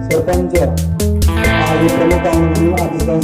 सरपंच आदी प्रमुख अनंत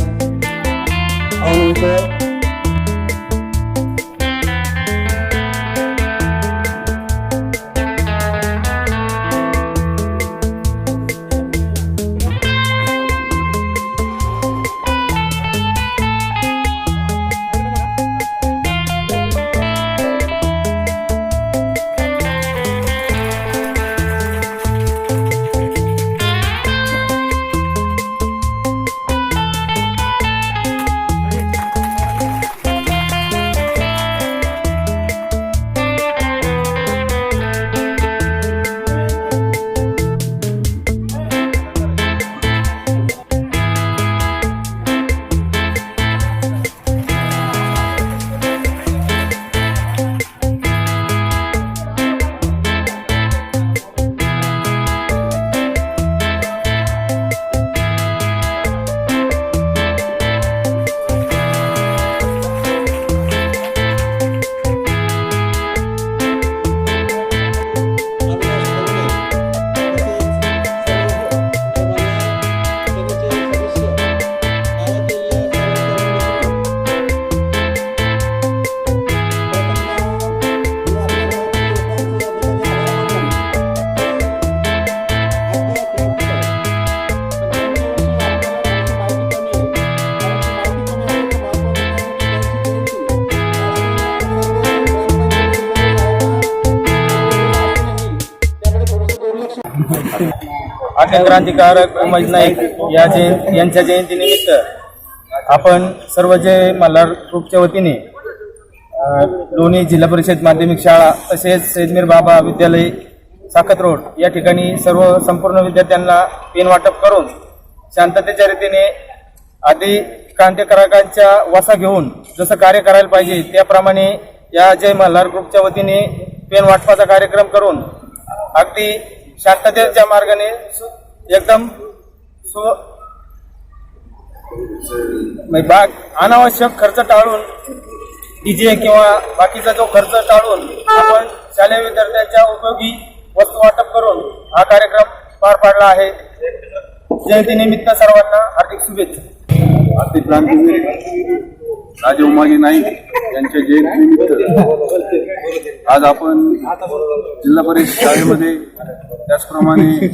आद्य क्रांतिकारक उमाजी नाईक यांच्या जयंतीनिमित्त आपण सर्व जय मल्हार ग्रुपच्या वतीने दोन्ही जिल्हा परिषद माध्यमिक शाळा तसेच सैदमीर बाबा विद्यालय साखत रोड या ठिकाणी सर्व संपूर्ण विद्यार्थ्यांना पेन वाटप करून शांततेच्या रीतीने आदी क्रांतिकारकांच्या वसा घेऊन जसं कार्य करायला पाहिजे त्याप्रमाणे या जय मल्हार ग्रुपच्या वतीने पेन वाटपाचा कार्यक्रम करून अगदी शांततेच्या मार्गाने एकदम अनावश्यक खर्च टाळून डीजे किंवा बाकीचा जो खर्च टाळून आपण शालेय विद्यार्थ्यांच्या उपयोगी वस्तू वाटप करून हा कार्यक्रम पार पाडला आहे. जयंतीनिमित्त सर्वांना हार्दिक शुभेच्छा. आर्थिक क्रांतीवीर राजे उमाजी नाईक यांच्या जयंतीनिमित्त आज आपण जिल्हा परिषद शाळेमध्ये त्याचप्रमाणे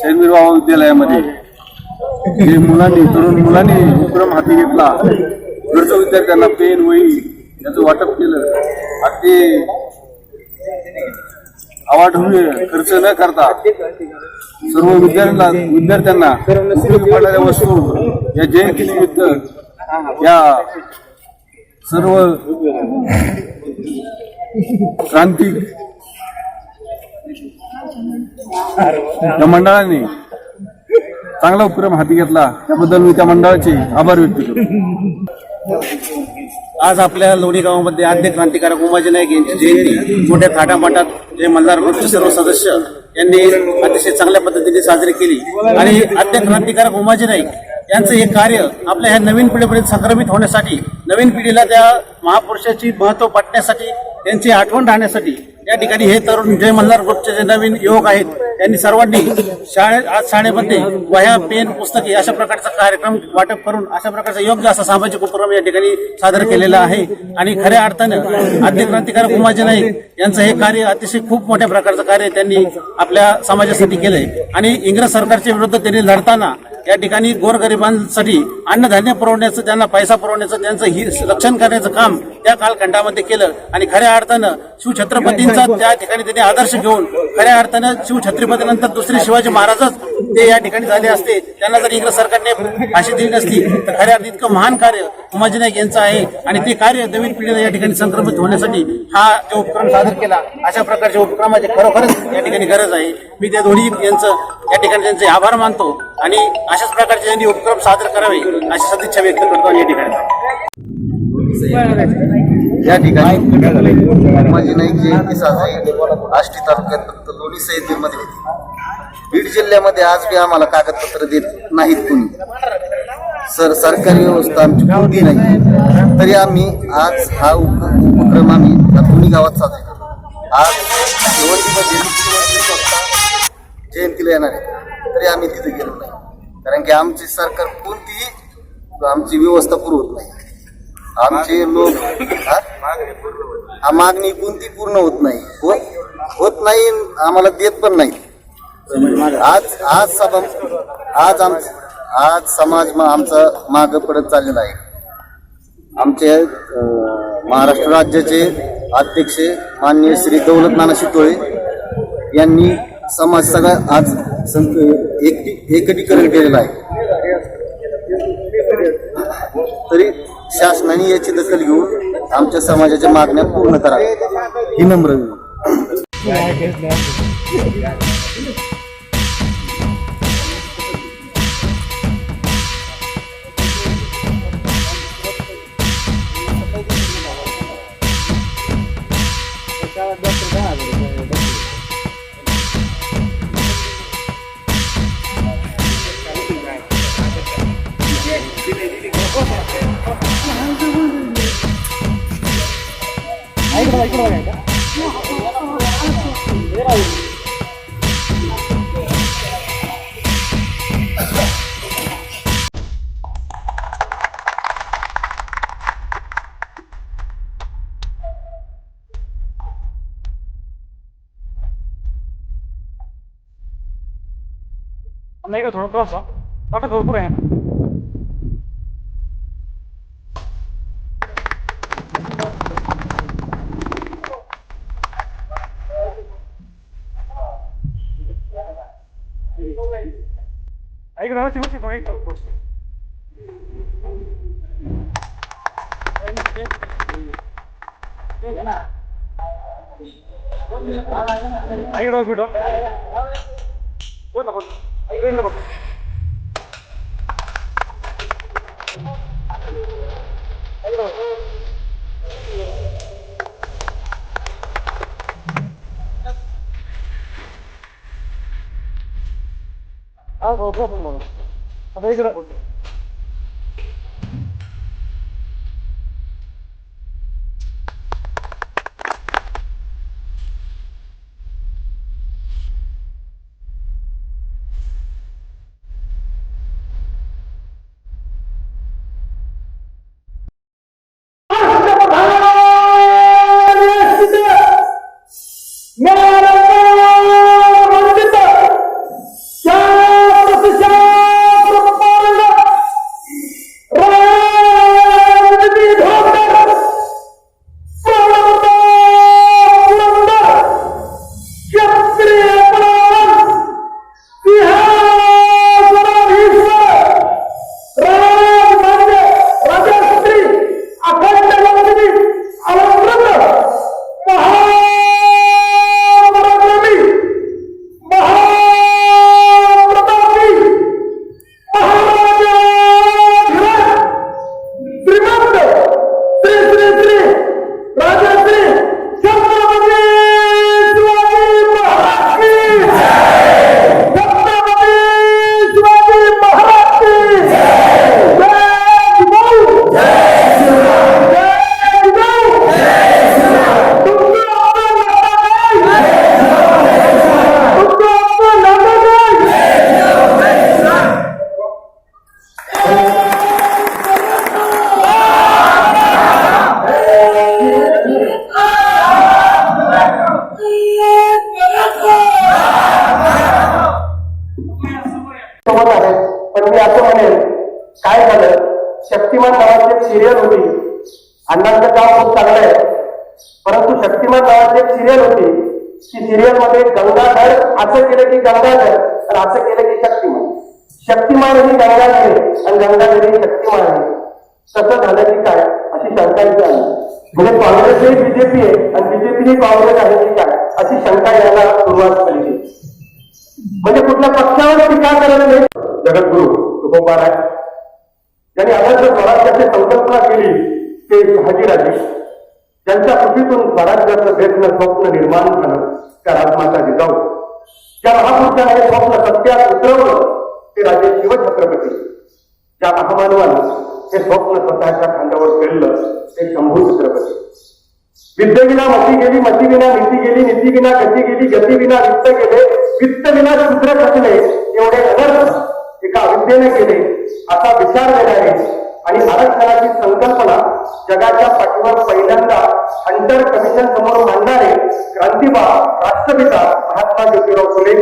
सैदमीर बाबा विद्यालयामध्ये जे तरुण मुलांनी उपक्रम हाती घेतला, गरजू विद्यार्थ्यांना पेन वही याचं वाटप केलं. अगदी अवाढव्य खर्च न करता सर्व विद्यार्थ्यांना उपयोगी पडणाऱ्या वस्तू या जयंतीनिमित्त या सर्व क्रांतिक या मंडळाने चांगला उपक्रम हाती घेतला त्याबद्दल मी त्या मंडळाचे आभार व्यक्त करतो. आज आपल्या लोणी गावामध्ये आद्य क्रांतिकारक उमाजी नाईक यांची जयंती मोठ्या थाटामाटात जे मल्हार ग्रुपचे सर्व सदस्य यांनी अतिशय चांगल्या पद्धतीने साजरी केली आणि आद्य क्रांतिकारक उमाजी नाईक यांचं हे कार्य आपल्या ह्या नवीन पिढीपर्यंत संक्रमित होण्यासाठी, नवीन पिढीला त्या महापुरुषाची महत्त्व पटण्यासाठी, त्यांची आठवण राहण्यासाठी या ठिकाणी हे तरुण जय मल्हार ग्रुपचे जे नवीन युवक आहेत त्यांनी सर्वांनी आज शाळेमध्ये वह्या, पेन, पुस्तके अशा प्रकारचा कार्यक्रम वाटप करून अशा प्रकारचा योग्य असा सामाजिक उपक्रम या ठिकाणी सादर केलेला आहे. आणि खऱ्या अर्थानं आद्य क्रांतिकारक उमाजी नाईक यांचं हे कार्य अतिशय खूप मोठ्या प्रकारचं कार्य त्यांनी आपल्या समाजासाठी केलंय. आणि इंग्रज सरकारच्या विरुद्ध त्यांनी लढताना या ठिकाणी गोरगरिबांसाठी अन्नधान्य पुरवण्याचं, त्यांना पैसा पुरवण्याचं, त्यांचं रक्षण करण्याचं काम त्या कालखंडामध्ये केलं. आणि खऱ्या अर्थानं शिवछत्रपतींचा त्या ठिकाणी त्यांनी आदर्श घेऊन खऱ्या अर्थानं शिवछत्रपतीनंतर दुसरे शिवाजी महाराजच ते या ठिकाणी झाले असते. त्यांना जर इंग्रज सरकारने फाशी दिली नसती तर खऱ्या अर्थी इतकं महान कार्य उमाजी नाईक यांचं आहे. आणि ते कार्य नवीन पिढीला या ठिकाणी संक्रमित होण्यासाठी हा जो उपक्रम सादर केला, अशा प्रकारच्या उपक्रमाची खरोखरच या ठिकाणी गरज आहे. मी त्या दोन्ही यांचं या ठिकाणी त्यांचे आभार मानतो आणि अशाच प्रकारचे त्यांनी उपक्रम सादर करावे अशी सदिच्छा व्यक्त करतो. या ठिकाणी उमाजी नाईक जयंती साजरी आष्टी तालुक्यात लोणी सैदमीरमध्ये होती. बीड जिल्ह्यामध्ये आज बी आम्हाला कागदपत्र देत नाहीत कोणी. सरकारी व्यवस्था आमची कोणती नाही, तरी आम्ही आज हा उपक्रम आम्ही दोन्ही गावात साजरा करतो. आज जयंतीला येणार आहे तरी आम्ही तिथे गेलो नाही, कारण की आमची सरकार कोणतीही आमची व्यवस्था पुरवत नाही. आमचे लोक मागणी कोणती पूर्ण होत नाही, आम्हाला देत पण नाही. आज समाज आमचा माग पडत चाललेला आहे. आमचे महाराष्ट्र राज्याचे अध्यक्ष माननीय श्री दौलत नाना शितोळे यांनी समाज सगळा आज एकटीकरण केलेलं आहे. तरी शासनाने याची दखल घेऊन आमच्या समाजाच्या मागण्या पूर्ण कराव्या ही नम्र विनंती. नहीं का थोड़ा क्रॉस टाटा भरपूर आहे. ऐक ना शिवशी मग ऐक ऐक ना भेटो बोल ना बोल ऐक ना बघ आता इकडं सोबत आहे. पण मी असं म्हणेन, काय झालं, शक्तिमान नावाची एक सिरियल होती. अण्णांचं काम खूप चांगलं आहे, परंतु शक्तिमान नावाची एक सिरियल होती. ती सिरियल मध्ये गंगाधर असं केलं की गंगाधर, आणि असं केलं की शक्तिमान. शक्तिमान ही गंगाधर आणि गंगाधर ही शक्तिमान आहे. तसं झालं की काय अशी शंका इथे आली. म्हणजे काँग्रेस ही बीजेपी आहे आणि बीजेपी ही काँग्रेस आहे की काय अशी शंका यायला सुरुवात झाली. म्हणजे कुठल्या पक्षावर टीका करत नाही. जगद्गुरु तुकोबा राय ज्यांनी अभद्र स्वराज्याची संकल्पना केली ते शहाजीराजे, ज्यांच्या कृतीतून स्वराज्याचं देशनं स्वप्न निर्माण झालं त्या राजमाता जिजाऊ, ज्या महापुरुषाने हे स्वप्न सत्यात उतरवलं ते राजे शिवछत्रपती, ज्या महामानवानं हे स्वप्न स्वतःच्या खांद्यावर पेललं ते शंभू छत्रपती. विद्येविना मती गेली, मतीविना नीती गेली, नीतीविना गती गेली, गतीविना वित्त गेले, वित्तविना शूद्र खचले, एवढे अनर्थ एका अविद्येने केले असा विचार देणारे आणि आरक्षणाची संकल्पना जगाच्या पाठीवर पहिल्यांदा हंटर कमिशन समोर मांडणारे क्रांतिबा राष्ट्रपिता महात्मा ज्योतिराव फुले,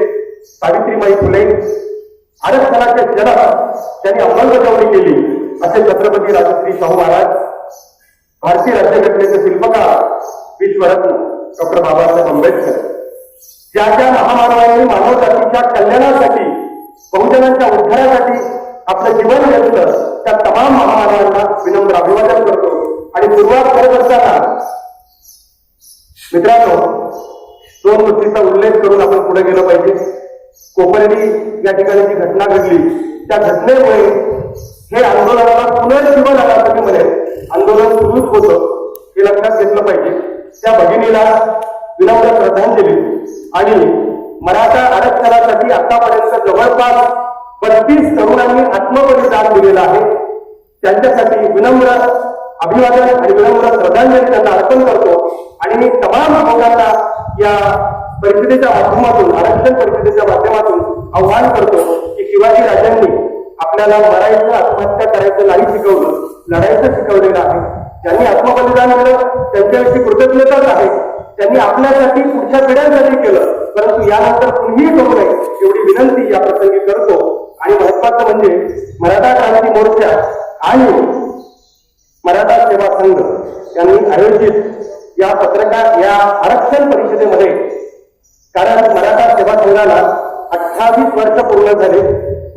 सावित्रीबाई फुले, आरक्षणाचे जनक ज्यांनी अंमलबजावणी केली असे छत्रपती राजश्री शाहू महाराज, भारतीय राज्यघटनेचे शिल्पकार विश्वरत्न डॉक्टर बाबासाहेब आंबेडकर, ज्या ज्या महामानवांनी मानव जातीच्या कल्याणासाठी बहुजनांच्या उद्धारासाठी आपलं जीवन घेतलं त्या तमाम महामानवांना विनम्र अभिवादन करतो. आणि सुरुवात करत असताना मित्रांनो 2 गोष्टींचा उल्लेख करून आपण पुढे गेलं पाहिजे. कोपर्डी या ठिकाणी जी घटना घडली त्या घटनेमुळे हे आंदोलनाला पुनर्जीवन आलं मी म्हणेन. आंदोलन सुरूच होतं हे लक्षात घेतलं पाहिजे. त्या भगिनीला विनम्र श्रद्धांजली. आणि मराठा आरक्षणासाठी आतापर्यंत जवळपास 32 तरुणांनी आत्मबलिदान दिलेलं आहे. त्यांच्यासाठी विनम्र अभिवादन आणि विनम्र श्रद्धांजली त्यांना अर्पण करतो. आणि मी तमाम लोकांना या परिषदेच्या माध्यमातून, आरक्षण परिषदेच्या माध्यमातून आव्हान करतो की शिवाजी राजांनी आपल्याला मरायचं, आत्महत्या करायचं नाही शिकवलं, लढायचं शिकवलेलं आहे. ज्यांनी आत्मबलिदान दिलं त्यांच्याविषयी कृतज्ञताच आहे. त्यांनी आपल्यासाठी पुढच्या पिढ्यांसाठी केलं, परंतु यानंतर कुणीही करू नये एवढी विनंती या प्रसंगी करतो. आणि महत्वाचं म्हणजे मराठा क्रांती मोर्चा आणि मराठा सेवा संघ यांनी आयोजित या या आरक्षण परिषदेमध्ये, कारण मराठा सेवा संघाला 28 वर्ष पूर्ण झाले.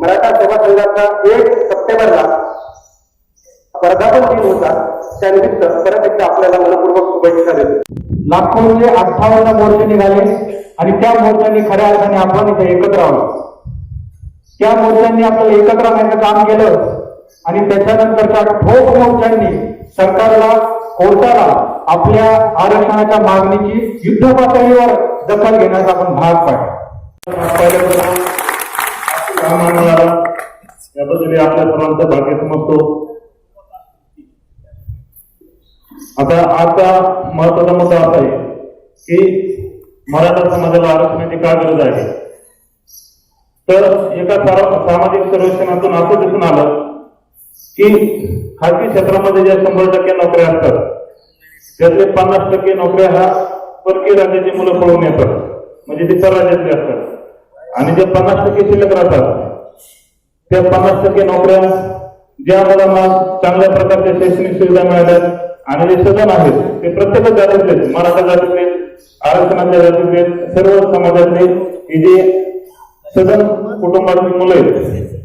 मराठा सेवा संस्थेचा 1 सप्टेंबरला वर्धापन दिन होता. त्यानिमित्त परत एकदा आपल्याला मनपूर्वक शुभेच्छा देतो. लाखोंचे 58 मोर्चे निघाले आणि त्या मोर्चांनी खऱ्या अर्थाने आपण इथे एकत्र आलो. त्या मोर्चांनी आपल्याला एकत्र राहण्याचं काम केलं आणि त्याच्यानंतरच्या ठोक मोर्चांनी सरकारला, कोर्टाला आपल्या आरक्षणाच्या मागणीची युद्ध पातळीवर दखल घेण्याचा आपण भाग पाडला. याबद्दल आपल्या सर्वांचं भाग्य समजतो. आता महत्वाचा मुद्दा असा आहे की मराठा समाजाला आरक्षणाची काय गरज आहे. तर एका सामाजिक सर्वेक्षणातून असं दिसून आलं की खाजगी क्षेत्रामध्ये ज्या 100% नोकऱ्या असतात त्यातले 50% नोकऱ्या ह्या परकीय राज्याची मुलं पळून येतात, म्हणजे ते परराज्यातले असतात. आणि जे 50% शिल्लक राहतात त्या 50% नोकऱ्या ज्या मुलांना चांगल्या प्रकारच्या शैक्षणिक सुविधा मिळाल्यात आणि जे सदन आहेत ते प्रत्येक जातीतले, मराठा जातीतले, आरक्षणाच्या जातीतले, सर्व समाजातले हे जे सदन कुटुंबातील मुलं आहेत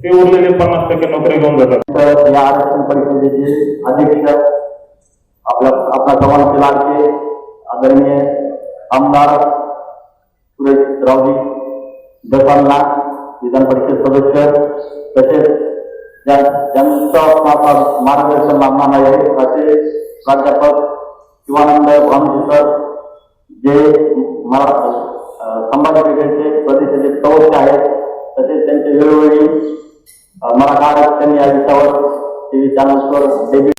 ते उरलेले 50% नोकरी घेऊन जातात. तर या आरक्षण परिषदेचे अध्यक्ष आपल्या सर्वांचे लाडके आदरणीय आमदार सुरेशरावजी जपानला, विधान परिषद सदस्य, तसेच ज्यांचं मार्गदर्शन लाभणार आहे असे प्राध्यापक शिवानंद भानुजी सर, जे संभाजी ब्रिगेडचे प्रदेशाचे प्रवक्ते आहेत, तसेच त्यांचे वेळोवेळी मराठा आरक्षण या विषयावर टीव्ही चॅनल्सवर डेब्यू